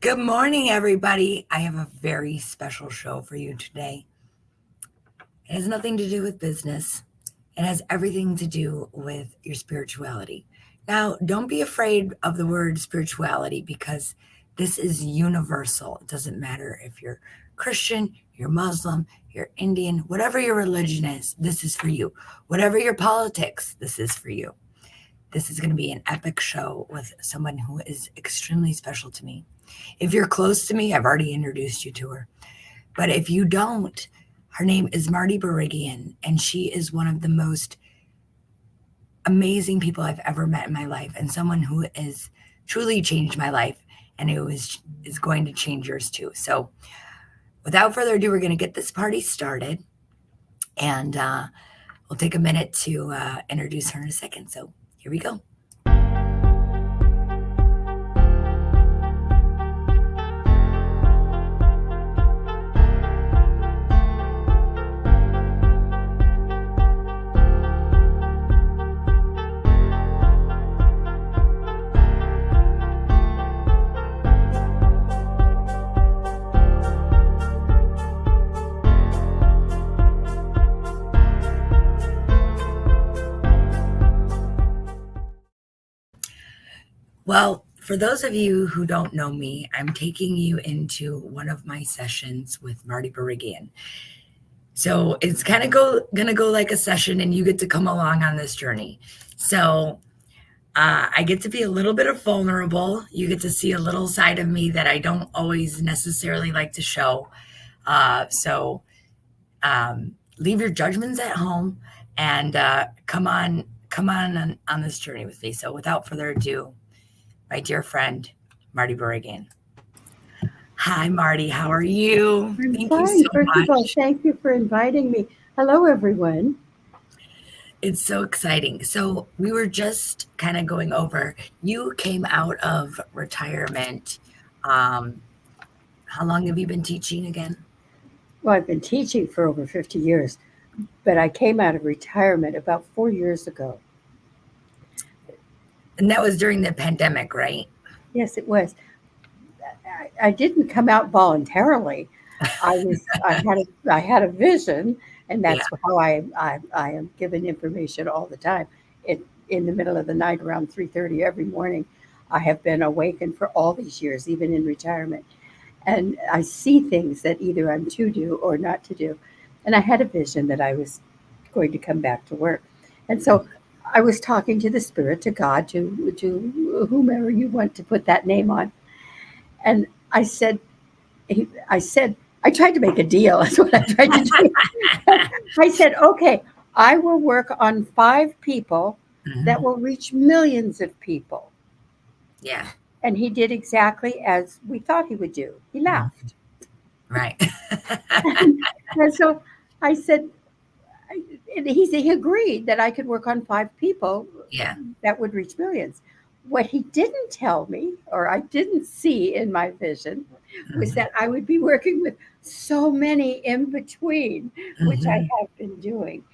Good morning, everybody. I have a very special show for you today. It has nothing to do with business, it has everything to do with your spirituality. Now, don't be afraid of the word spirituality because this is universal. It doesn't matter if you're Christian, you're Muslim, you're Indian, whatever your religion is, this is for you. Whatever your politics, this is for you. This is going to be an epic show with someone who is extremely special to me. If you're close to me, I've already introduced you to her. But if you don't, her name is Marty Barigian, and she is one of the most amazing people I've ever met in my life, and someone who has truly changed my life, and who is going to change yours too. So, without further ado, we're going to get this party started, and we'll take a minute to introduce her in a second. So, here we go. Well, for those of you who don't know me, I'm taking you into one of my sessions with Marty Barigian. So it's kind of going to go like a session, and you get to come along on this journey. So I get to be a little bit of vulnerable. You get to see a little side of me that I don't always necessarily like to show. So leave your judgments at home and come on this journey with me. So without further ado, my dear friend, Marty Barigian. Hi, Marty. How are you? I'm fine. First of all, thank you for inviting me. Hello, everyone. It's so exciting. So we were just kind of going over, you came out of retirement. How long have you been teaching again? Well, I've been teaching for over 50 years, but I came out of retirement about 4 years ago. And that was during the pandemic, right? Yes, it was. I didn't come out voluntarily. I had a vision, and that's how I am given information all the time. In the middle of the night, around 3:30 every morning, I have been awakened for all these years, even in retirement, and I see things that either I'm to do or not to do. And I had a vision that I was going to come back to work, and so I was talking to the spirit, to God, to whomever you want to put that name on, and I said, I tried to make a deal. That's what I tried to do. I said, okay, I will work on 5 people that will reach millions of people. Yeah. And he did exactly as we thought he would do. He laughed. Right. And so I said, he agreed that I could work on 5 people that would reach millions. What he didn't tell me, or I didn't see in my vision, was that I would be working with so many in between, which I have been doing.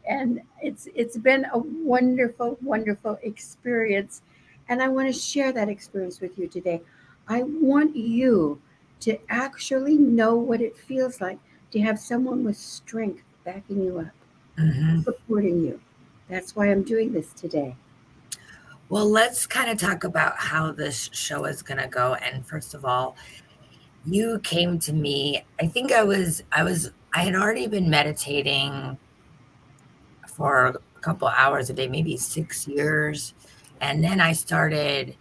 And it's been a wonderful, wonderful experience. And I want to share that experience with you today. I want you to actually know what it feels like to have someone with strength backing you up, supporting you. That's why I'm doing this today. Well, let's kind of talk about how this show is going to go. And first of all, you came to me. I think I had already been meditating for a couple hours a day, maybe 6 years. And then I started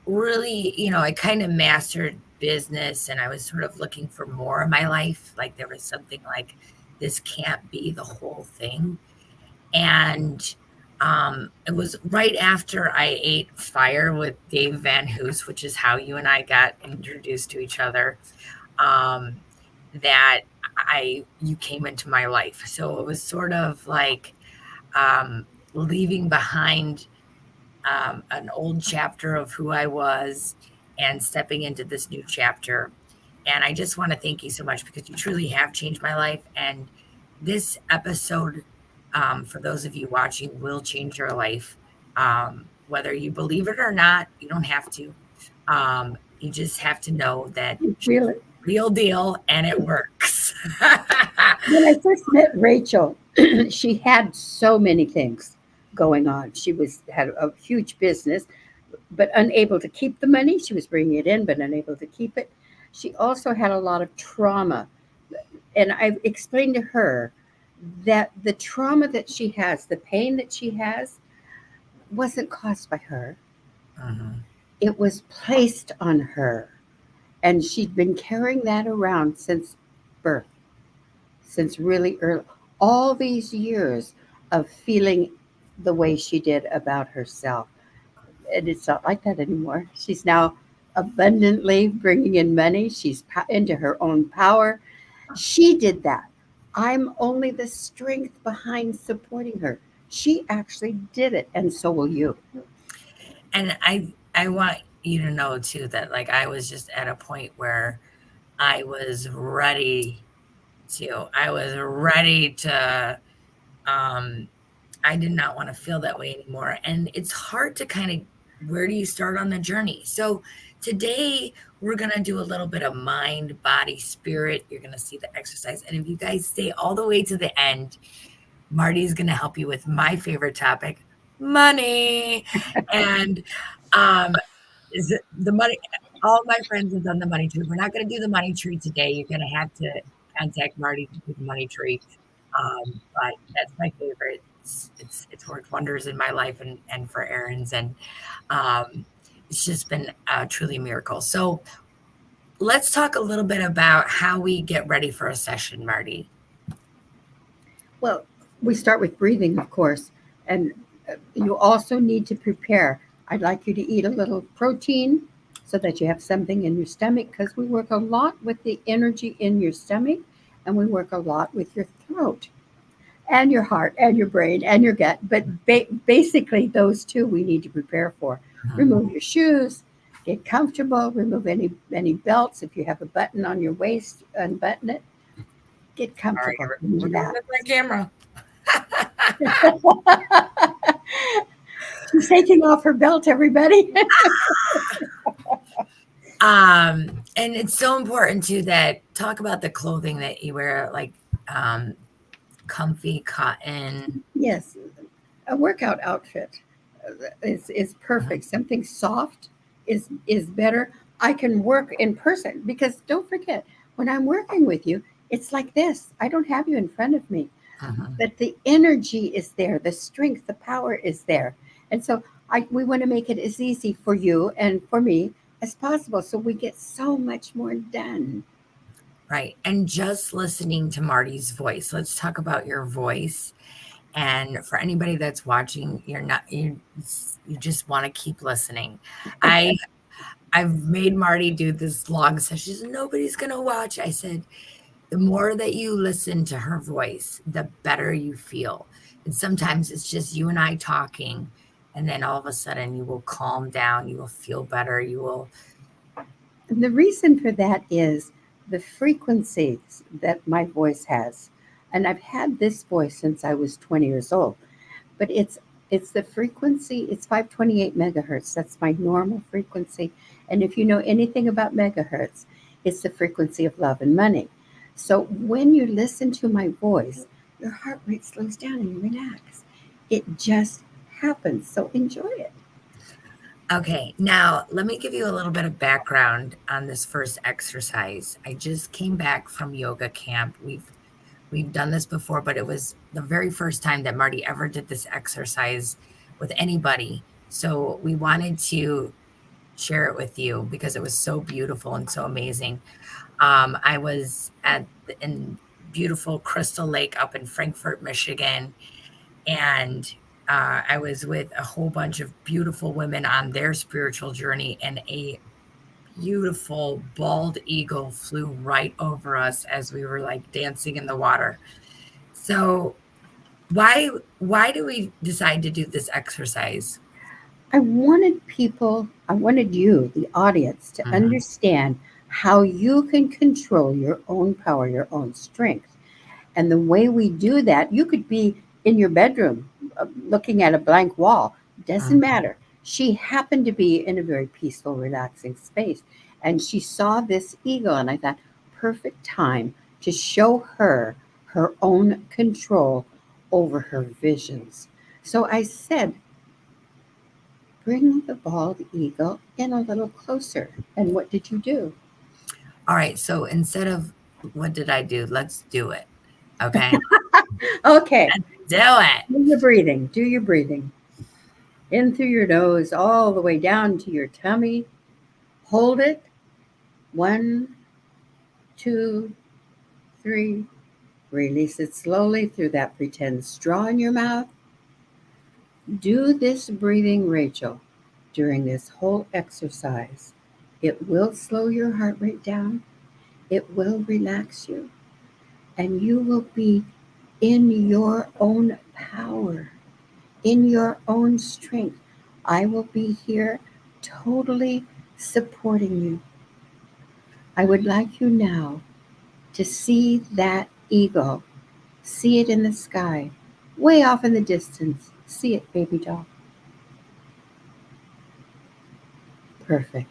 really, I kind of mastered business, and I was sort of looking for more in my life. Like there was something like, this can't be the whole thing. And it was right after I ate fire with Dave Van Hoos, which is how you and I got introduced to each other, that you came into my life. So it was sort of like leaving behind an old chapter of who I was and stepping into this new chapter. And I just want to thank you so much, because you truly have changed my life. And this episode, for those of you watching, will change your life. Whether you believe it or not, you don't have to. You just have to know that she's Really. the real deal and it works. When I first met Rachel, she had so many things going on. She had a huge business, but unable to keep the money. She was bringing it in, but unable to keep it. She also had a lot of trauma. And I explained to her that the trauma that she has, the pain that she has, wasn't caused by her. Mhm. It was placed on her. And she'd been carrying that around since birth, since really early, all these years of feeling the way she did about herself. And it's not like that anymore. She's now abundantly bringing in money. She's into her own power. She did that. I'm only the strength behind supporting her. She actually did it, and so will you. And I want you to know too that like I was just at a point where I was ready I was ready to um I did not want to feel that way anymore. And it's hard to kind of where do you start on the journey? So today we're going to do a little bit of mind, body, spirit. You're going to see the exercise. And if you guys stay all the way to the end, Marty's going to help you with my favorite topic, money. And um is it the money all my friends have done the money tree. We're not going to do the money tree today. You're going to have to contact Marty to do the money tree. But that's my favorite. It's worked wonders in my life and for Aaron's, and um, it's just been truly a miracle. So let's talk a little bit about how we get ready for a session, Marty. Well, we start with breathing, of course, and you also need to prepare. I'd like you to eat a little protein so that you have something in your stomach because we work a lot with the energy in your stomach and we work a lot with your throat and your heart and your brain and your gut. But basically, those two we need to prepare for. Mhm. Remove your shoes, get comfortable, remove any belts. If you have a button on your waist, unbutton it, get All right, comfortable, we're doing relax. this on camera. She's taking off her belt, everybody. And it's so important too that talk about the clothing that you wear, like um, comfy cotton. Yes, a workout outfit is Mhm. perfect. Something soft is better. I can work in person because don't forget, when I'm working with you, it's like this. I don't have you in front of me, Mhm. but the energy is there, the strength, the power is there. And so we want to make it as easy for you and for me as possible so we get so much more done. Right. And just listening to Marty's voice. Let's talk about your voice. And for anybody that's watching, you just want to keep listening. I I've made Marty do this long session. She said, nobody's gonna watch. I said, the more that you listen to her voice, the better you feel. And sometimes it's just you and I talking, and then all of a sudden you will calm down, you will feel better, you will And the reason for that is the frequencies that my voice has. And I've had this voice since I was 20 years old, but it's the frequency, it's 528 megahertz. That's my normal frequency. And if you know anything about megahertz, it's the frequency of love and money. So when you listen to my voice, your heart rate slows down and you relax. It just happens. So enjoy it. Okay, now let me give you a little bit of background on this first exercise. I just came back from yoga camp. We've done this before, but it was the very first time that Marty ever did this exercise with anybody. So we wanted to share it with you because it was so beautiful and so amazing. I was in beautiful Crystal Lake up in Frankfort, Michigan, and I was with a whole bunch of beautiful women on their spiritual journey, and a beautiful bald eagle flew right over us as we were like dancing in the water. So why do we decide to do this exercise? I wanted you, the audience, to Mhm, understand how you can control your own power, your own strength. And the way we do that, you could be in your bedroom looking at a blank wall. Doesn't mhm, matter. She happened to be in a very peaceful, relaxing space. And she saw this eagle, and I thought, perfect time to show her her own control over her visions. So I said, bring the bald eagle in a little closer. And what did you do? All right. So instead of what did I do? Let's do it. Okay. Okay, Do it. do your breathing. Do your breathing. In through your nose, all the way down to your tummy. Hold it. 1, 2, 3. Release it slowly through that pretend straw in your mouth. Do this breathing, Rachel, during this whole exercise. It will slow your heart rate down. It will relax you. And you will be in your own power, in your own strength. I will be here totally supporting you. I would like you now to see that eagle. See it in the sky, way off in the distance. See it, baby doll. Perfect.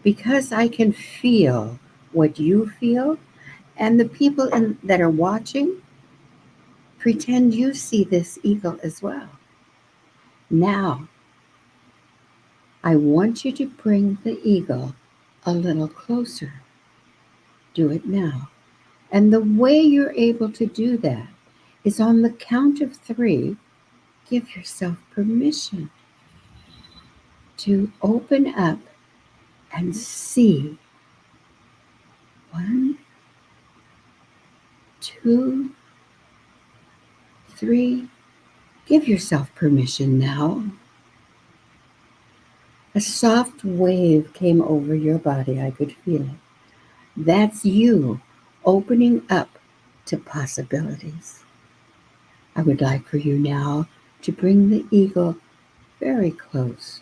Because I can feel what you feel, and the people that are watching, pretend you see this eagle as well. Now, I want you to bring the eagle a little closer. Do it now. And the way you're able to do that is on the count of 3, give yourself permission to open up and see. 1, 2, 3. Give yourself permission now. A soft wave came over your body. I could feel it. That's you opening up to possibilities. I would like for you now to bring the eagle very close.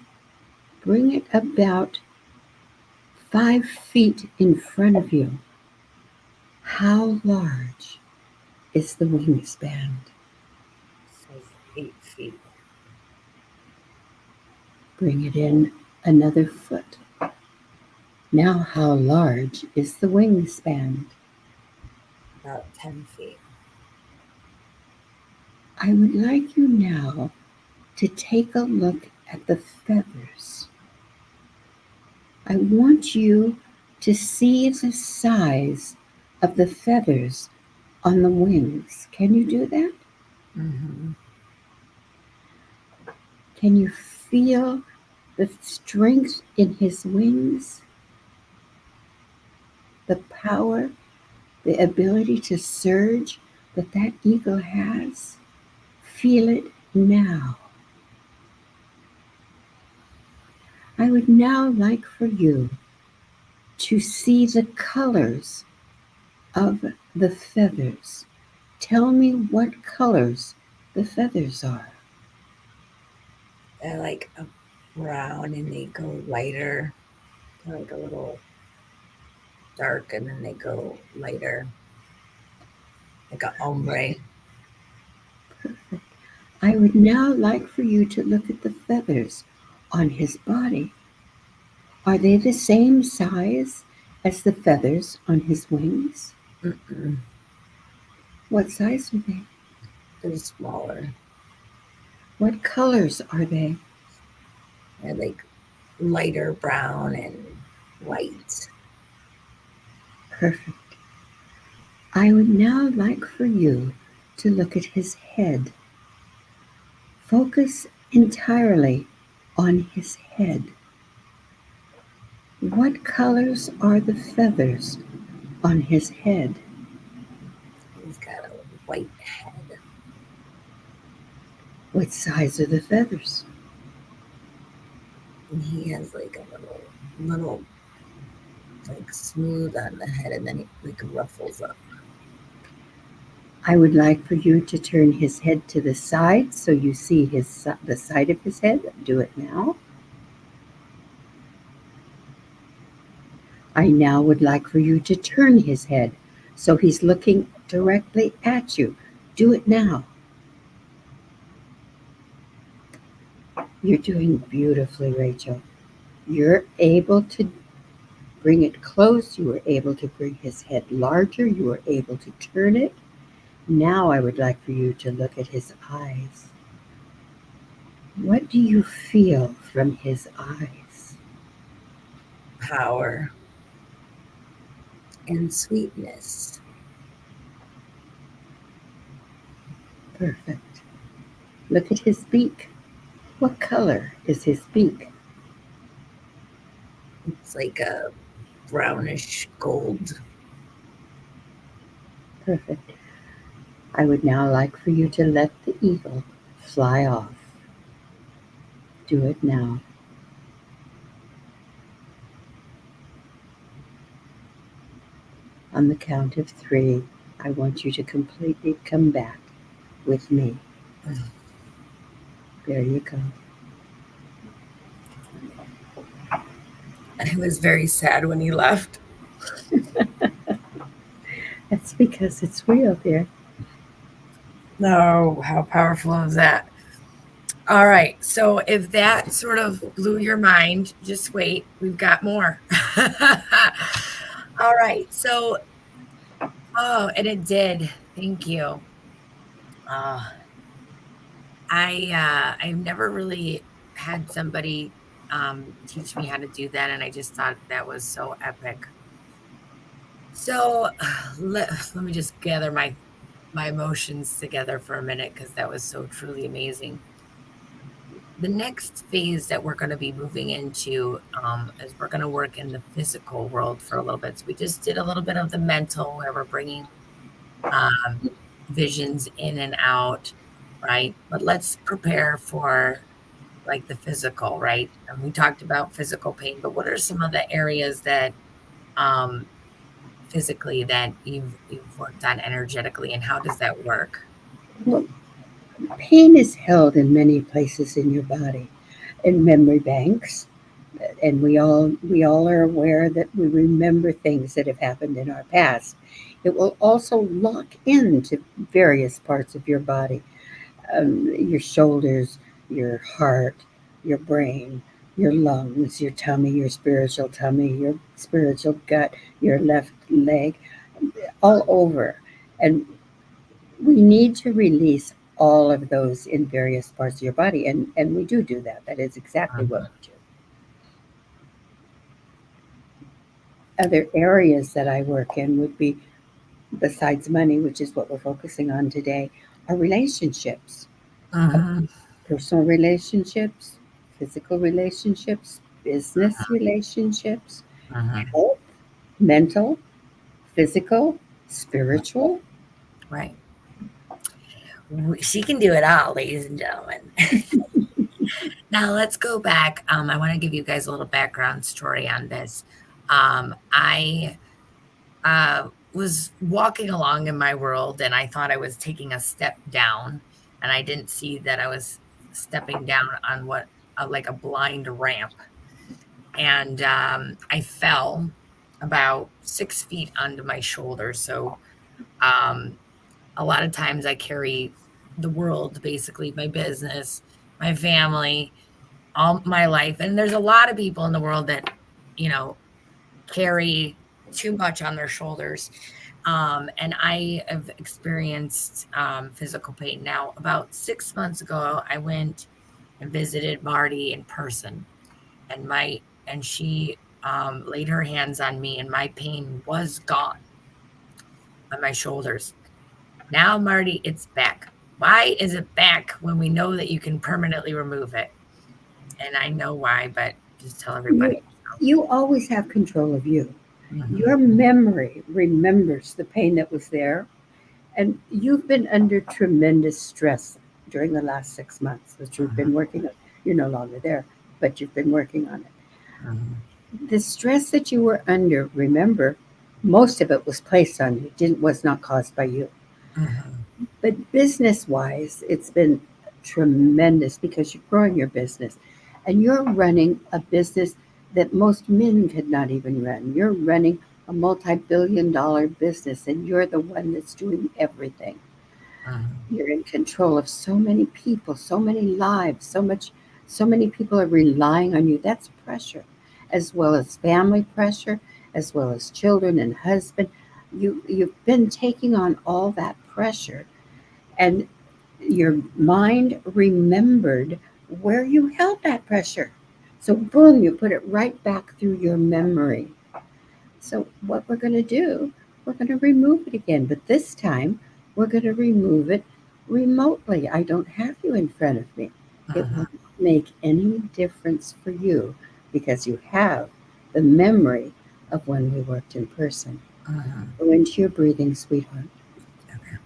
Bring it about 5 feet in front of you. How large is the wingspan? Says 8 feet. Bring it in another foot. Now, how large is the wingspan? About 10 feet. I would like you now to take a look at the feathers. I want you to see the size of the feathers on the wings. Can you do that? Mm-hmm. Can you feel the strength in his wings? The power, the ability to surge that that eagle has? Feel it now. I would now like for you to see the colors of the feathers. Tell me what colors the feathers are. They're like a brown and they go lighter. They're like a little dark and then they go lighter. Like a ombre. Perfect. I would now like for you to look at the feathers on his body. Are they the same size as the feathers on his wings? Mm-mm. What size are they? They're smaller. What colors are they? They're like lighter brown and white. Perfect. I would now like for you to look at his head. Focus entirely on his head. What colors are the feathers on his head? He's got a white head. What size are the feathers? And he has like a little like smooth on the head and then it like ruffles up. I would like for you to turn his head to the side so you see the side of his head. Do it now. I now would like for you to turn his head so he's looking directly at you. Do it now. You're doing beautifully, Rachel. You're able to bring it close. You were able to bring his head larger. You were able to turn it. Now I would like for you to look at his eyes. What do you feel from his eyes? Power and sweetness. Perfect. Look at his beak. What color is his beak? It's like a brownish gold. Perfect. I would now like for you to let the eagle fly off. Do it now. On the count of three, I want you to completely come back with me. There you go. I was very sad when he left. That's because it's real, dear. No, how powerful is that? All right. So if that sort of blew your mind, just wait. We've got more. All right. So, oh, and it did. Thank you. Uh, I've never really had somebody teach me how to do that, and I just thought that was so epic. So let me just gather my emotions together for a minute because that was so truly amazing. The next phase that we're going to be moving into is we're going to work in the physical world for a little bit. So we just did a little bit of the mental where we're bringing um, visions in and out, right? But let's prepare for like the physical, right? And we talked about physical pain, but what are some of the areas that um, physically that you've worked on energetically, and how does that work? Well, pain is held in many places in your body, in memory banks, and we all are aware that we remember things that have happened in our past. It will also lock into various parts of your body, your shoulders, your heart, your brain, your lungs, your tummy, your spiritual tummy, your spiritual gut, your left leg, all over. And we need to release all of those in various parts of your body. And we do that. That is exactly what Mhm, we do. Other areas that I work in would be, besides money, which is what we're focusing on today, are relationships, uh, mhm, personal relationships, physical relationships, business relationships, mhm. health, mental, physical, spiritual. Right. She can do it all, ladies and gentlemen. Now let's go back. I want to give you guys a little background story on this. I was walking along in my world and I thought I was taking a step down, and I didn't see that I was stepping down on what like a blind ramp. And I fell about 6 feet onto my shoulder. So um, a lot of times I carry the world, basically, my business, my family, all my life. And there's a lot of people in the world that, you know, carry too much on their shoulders. And I have experienced physical pain. Now, about 6 months ago, I went and visited Marty in person, and she laid her hands on me, and my pain was gone on my shoulders. Now, Marty, it's back. Why is it back when we know that you can permanently remove it? And I know why, but just tell everybody. You, you always have control of you. Mhm, Your memory remembers the pain that was there, and you've been under tremendous stress during the last 6 months that you've mhm, been working on. You're no longer there, but you've been working on it. mhm, The stress that you were under, remember, most of it was placed on you, didn't was not caused by you. mhm, But business wise, it's been tremendous because you're growing your business and you're running a business that most men could not even run. You're running a multi-billion-dollar business and you're the one that's doing everything. mhm, You're in control of so many people, so many lives, so much, So many people are relying on you. That's pressure, as well as family pressure, as well as children and husband. You've been taking on all that pressure, and your mind remembered where you held that pressure. So boom, you put it right back through your memory. So what we're going to do, we're going to remove it again, but this time we're going to remove it remotely. I don't have you in front of me. It will Uh-huh. not make any difference for you because you have the memory of when we worked in person. Uh-huh. Go into your breathing, sweetheart. Okay.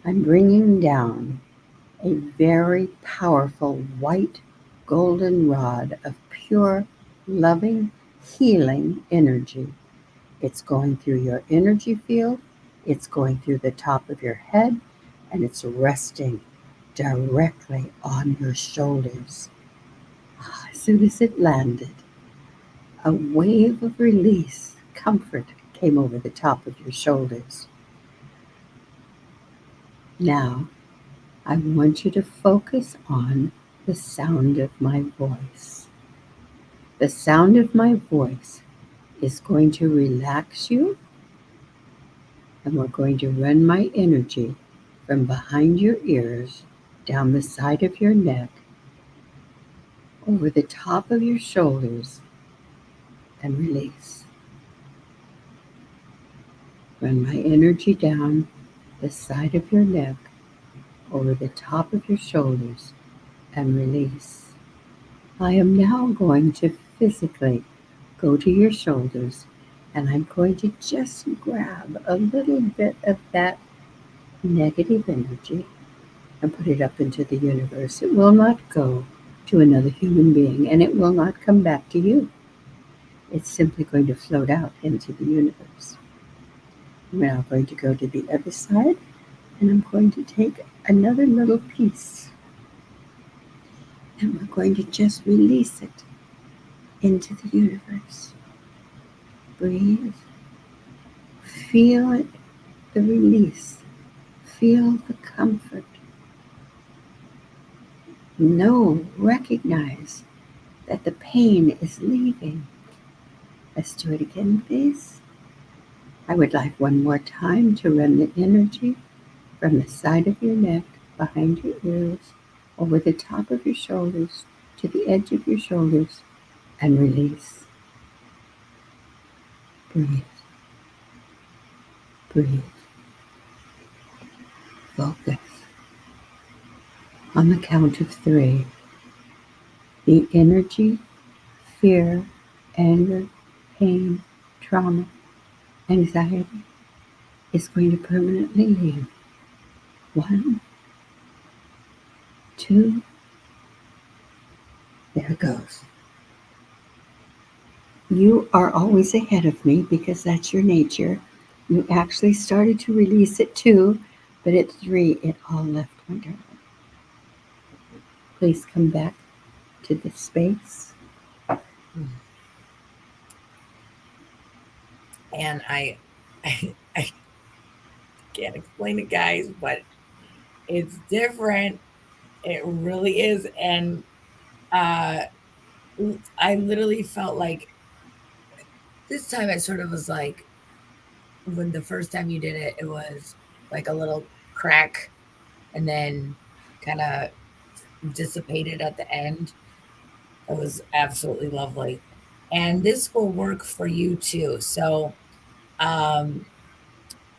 I'm bringing down a very powerful white golden rod of pure, loving, healing energy. It's going through your energy field, it's going through the top of your head, and it's resting directly on your shoulders. As soon as it landed, a wave of release, comfort came over the top of your shoulders. Now, I want you to focus on the sound of my voice. The sound of my voice is going to relax you, and we're going to run my energy from behind your ears, down the side of your neck, over the top of your shoulders, and release. Run my energy down the side of your neck, over the top of your shoulders, and release. I am now going to physically go to your shoulders, and I'm going to just grab a little bit of that negative energy and put it up into the universe. It will not go to another human being, and it will not come back to you. It's simply going to float out into the universe. I'm now going to go to the other side, and I'm going to take another little piece, and we're going to just release it into the universe. Breathe. Feel it, the release. Feel the comfort. Know, recognize that the pain is leaving. Let's do it again, please. I would like one more time to run the energy from the side of your neck, behind your ears, over the top of your shoulders, to the edge of your shoulders, and release. Breathe, breathe. Focus. On the count of three, the energy, fear, anger, pain, trauma, anxiety is going to permanently leave. 1, 2, there it goes. You are always ahead of me because that's your nature. You actually started to release it too, but at 3, it all left, my darling. Please come back to the space. And I can't explain it, guys, but it's different. It really is. And uh, I literally felt like this time it sort of was like when the first time you did it, it was like a little crack and then kind of dissipated at the end. It was absolutely lovely. And this will work for you too. So um,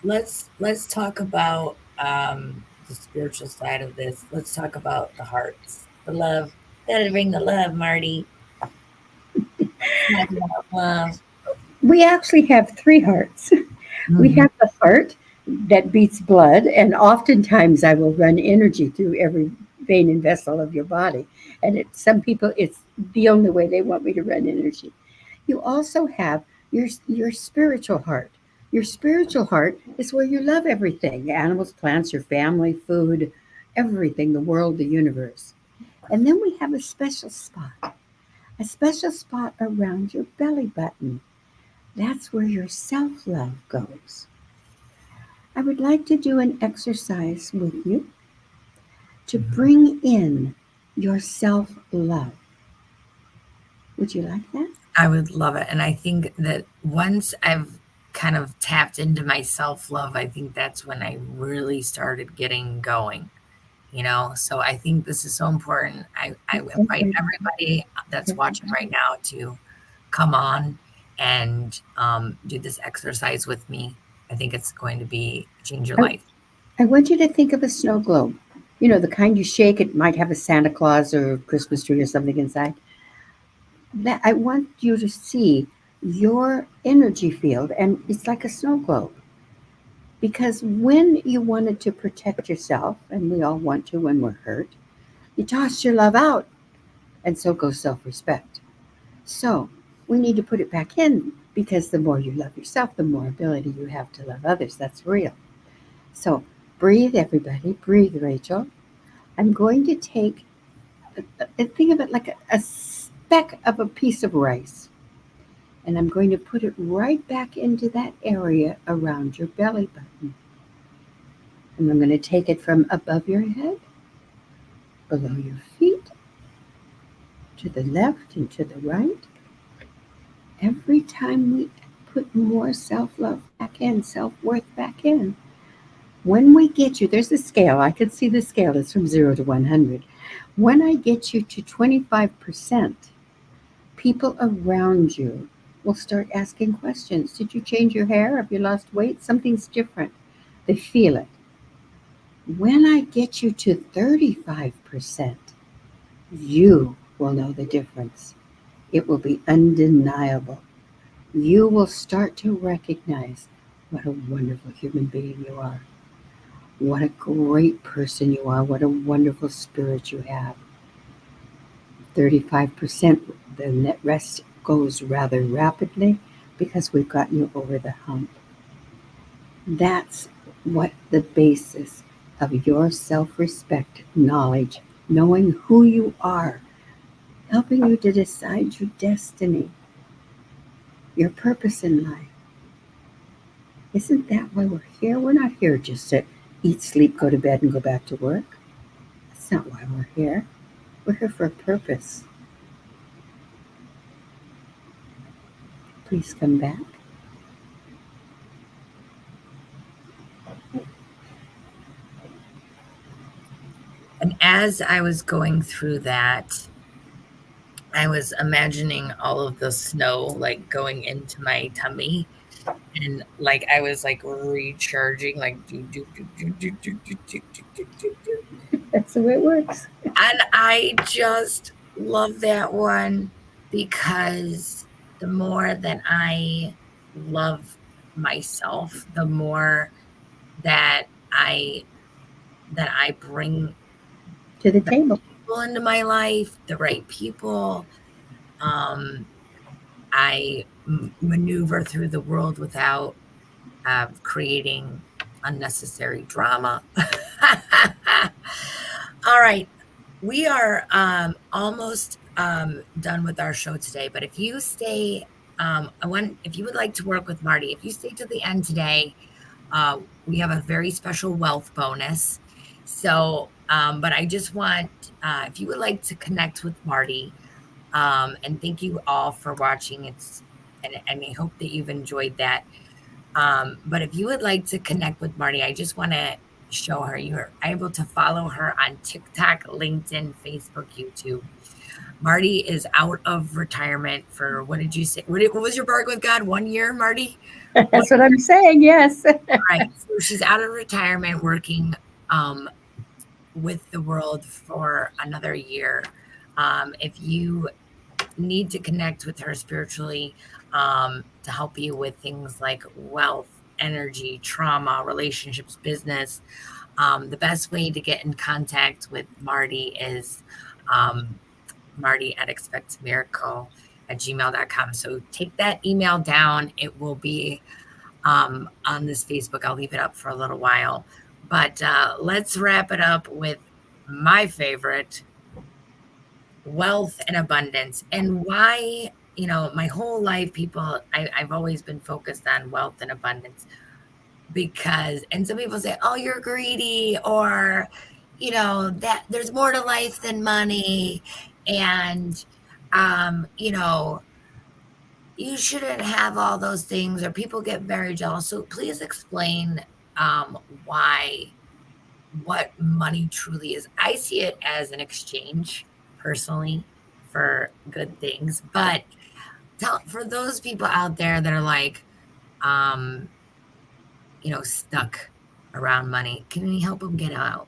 let's talk about the spiritual side of this. Let's talk about the hearts, the love. Gotta bring the love, Marty. Let's talk about love. We actually have 3 hearts. We Mhm. have the heart that beats blood, and oftentimes I will run energy through every vein and vessel of your body. And some people, it's the only way they want me to run energy. You also have your spiritual heart. Your spiritual heart is where you love everything: animals, plants, your family, food, everything, the world, the universe. And then we have a special spot around your belly button. That's where your self love goes. I would like to do an exercise with you. to bring in your self love. Would you like that? I would love it. And I think that once I've kind of tapped into my self love, I think that's when I really started getting going, you know? So I think this is so important. I invite everybody that's watching right now to come on and do this exercise with me. I think it's going to be change your I, life. I want you to think of a snow globe. You know, the kind you shake, it might have a Santa Claus or Christmas tree or something inside. That I want you to see your energy field, and it's like a snow globe. Because when you wanted to protect yourself, and we all want to when we're hurt, you toss your love out, and so goes self respect. So we need to put it back in because the more you love yourself, the more ability you have to love others. That's real. So breathe, everybody. Breathe, Rachel. I'm going to take, think of it like a speck of a piece of rice, and I'm going to put it right back into that area around your belly button. And I'm going to take it from above your head, below your feet, to the left and to the right. Every time we put more self love back in, self worth back in, when we get you, there's a scale. I can see the scale. It's from 0 to 100. When I get you to 25%, people around you will start asking questions. Did you change your hair? Have you lost weight? Something's different. They feel it. When I get you to 35%, you will know the difference. It will be undeniable. You will start to recognize what a wonderful human being you are. What a great person you are. What a wonderful spirit you have. 35%, the net rest goes rather rapidly because we've gotten you over the hump. That's what the basis of your self respect, knowledge, knowing who you are, helping you to decide your destiny, your purpose in life. Isn't that why we're here? We're not here just to eat, sleep, go to bed, and go back to work. That's not why we're here. We're here for a purpose. Please come back. And as I was going through that, I was imagining all of the snow like going into my tummy, and like I was like recharging, like do, do, do, do, do, do, do, do, do, do, do, do. That's the way it works. And I just love that one because the more that I love myself, the more that I bring To the the table. people into my life, the right people. I maneuver through the world without creating unnecessary drama. All right. We are almost done with our show today, but if you stay, if you would like to work with Marty, if you stay to the end today, we have a very special wealth bonus. So, but I just want, if you would like to connect with Marty, and thank you all for watching. And I hope that you've enjoyed that. But if you would like to connect with Marty, I just want to show her you're able to follow her on TikTok, LinkedIn, Facebook, YouTube. Marty is out of retirement for, what did you say? What was your bargain with God? 1 year, Marty? That's what I'm saying, yes. Right. So she's out of retirement working with the world for another year. If you need to connect with her spiritually, to help you with things like wealth, energy, trauma, relationships, business, the best way to get in contact with Marty is Marty at expectmiracle@gmail.com. So take that email down. It will be on this Facebook. I'll leave it up for a little while. But let's wrap it up with my favorite, wealth and abundance. And why, my whole life, I've always been focused on wealth and abundance because, and some people say, oh, you're greedy, or, that there's more to life than money, and you know, you shouldn't have all those things, or people get very jealous. So please explain um, why what money truly is. I see it as an exchange personally for good things, but for those people out there that are like, um, stuck around money, can we help them get out?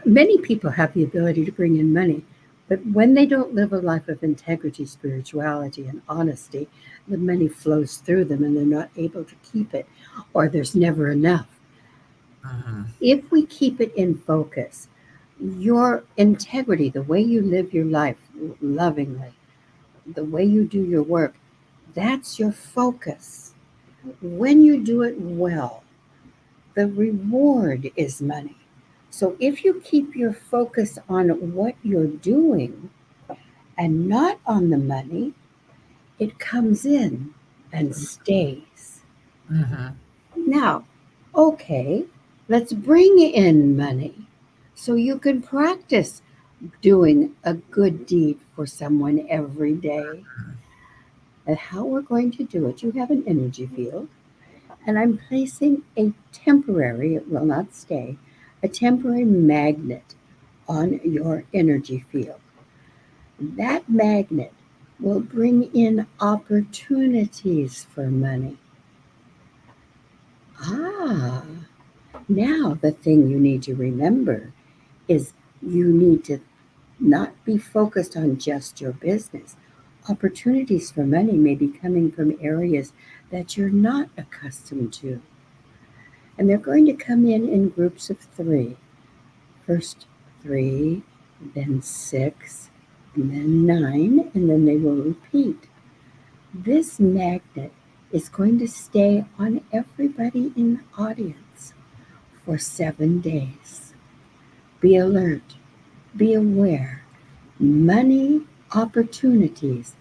Many people have the ability to bring in money, but when they don't live a life of integrity, spirituality, and honesty, the money flows through them and they're not able to keep it, or there's never enough. Mhm. If we keep it in focus, your integrity, the way you live your life lovingly, the way you do your work, that's your focus. When you do it well, the reward is money. So if you keep your focus on what you're doing and not on the money, it comes in and stays. Mhm. Now, okay, let's bring in money so you can practice doing a good deed for someone every day. And how we're going to do it, you have an energy field, and I'm placing a temporary, it will not stay, a temporary magnet on your energy field. That magnet will bring in opportunities for money. Ah, now the thing you need to remember is you need to not be focused on just your business. Opportunities for money may be coming from areas that you're not accustomed to. And they're going to come in groups of three. First three, then six, and then nine, and then they will repeat. This magnet is going to stay on everybody in the audience for 7 days. Be alert, be aware. Money opportunities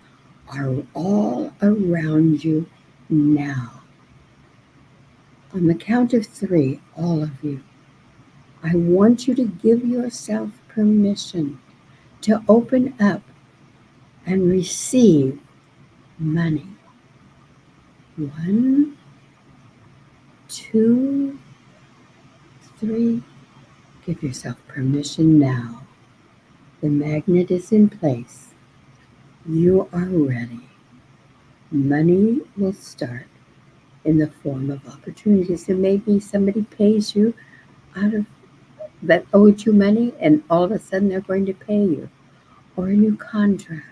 are all around you now. On the count of three, all of you, I want you to give yourself permission to open up and receive money. One, two, three. Give yourself permission now. The magnet is in place. You are ready. Money will start in the form of opportunities. It may be somebody pays you out of that owed you money, and all of a sudden they're going to pay you, or a new contract.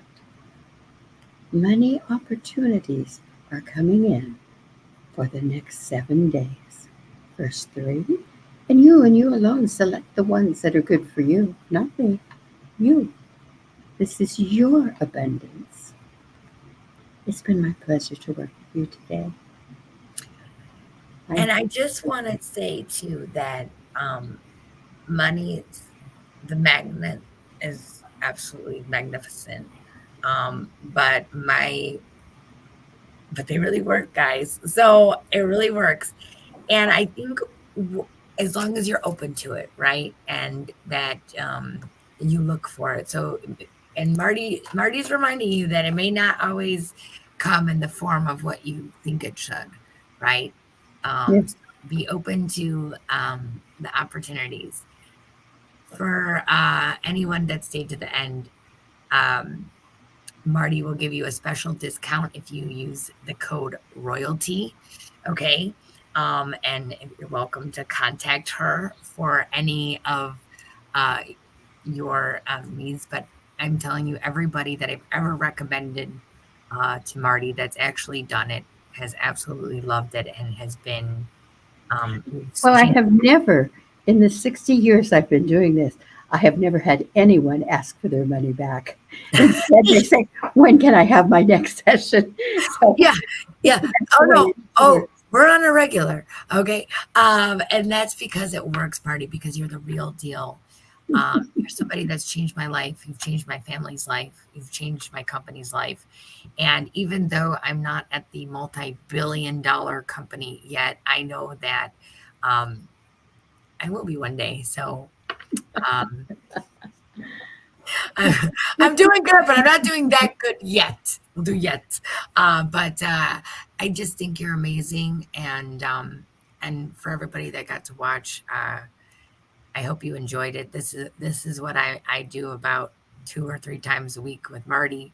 Money opportunities are coming in for the next 7 days. First three, and you alone select the ones that are good for you, not me. You. This is your abundance. It's been my pleasure to work with you today. I And I just want to say too that money, the magnet is absolutely magnificent. But they really work, guys. So it really works. And I think as long as you're open to it, right? And that you look for it. So, and Marty's reminding you that it may not always come in the form of what you think it should, right? yeah. So be open to the opportunities. For anyone that stayed to the end, um, Marty will give you a special discount if you use the code royalty. Okay. And you're welcome to contact her for any of uh, your needs. But I'm telling you, everybody that I've ever recommended to Marty that's actually done it has absolutely loved it and has been it's Well, I changed. have never, in the 60 years I've been doing this, I have never had anyone ask for their money back. Instead, they say, "When can I have my next session?" So Yeah, yeah. that's Oh the way no. it Oh, works. we're on a regular. Okay. And that's because it works, Marty, because you're the real deal. You're somebody that's changed my life. You've changed my family's life. You've changed my company's life. And even though I'm not at the multi-billion-dollar company yet, I know that um, I will be one day. So Um, I'm doing good, but I'm not doing that good yet. We'll do yet. But I just think you're amazing, and for everybody that got to watch, I hope you enjoyed it. This is what I do about 2 or 3 times a week with Marty.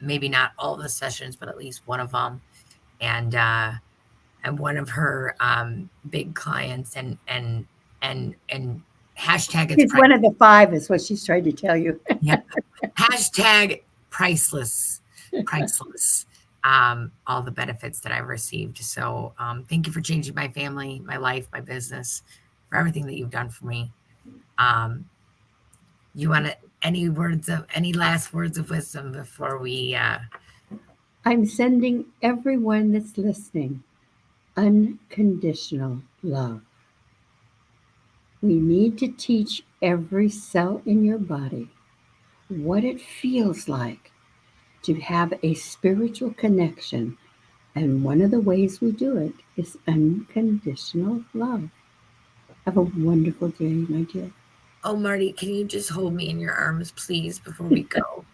Maybe not all the sessions, but at least one of them. And I'm one of her big clients, and hashtag it's She's priceless. one of the five, is what she's trying to tell you. Yep. Hashtag priceless, priceless. All the benefits that I've received. So thank you for changing my family, my life, my business, for everything that you've done for me. Um, you want to any last words of wisdom before we? I'm sending everyone that's listening unconditional love. We need to teach every cell in your body what it feels like to have a spiritual connection. And one of the ways we do it is unconditional love. Have a wonderful day, my dear. Oh, Marty, can you just hold me in your arms, please, before we go?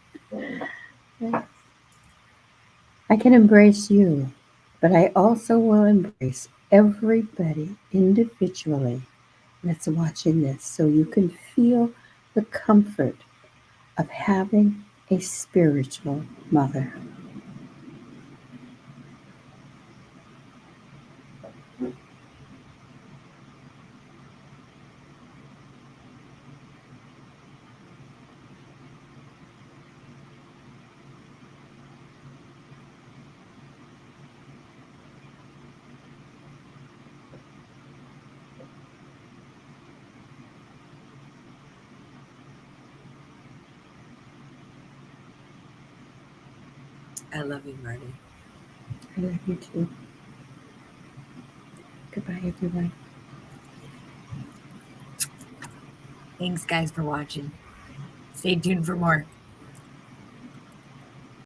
I can embrace you, but I also will embrace everybody individually that's watching this so you can feel the comfort of having a spiritual mother. I love you, Marty. I love you too. Goodbye, everyone. Thanks, guys, for watching. Stay tuned for more.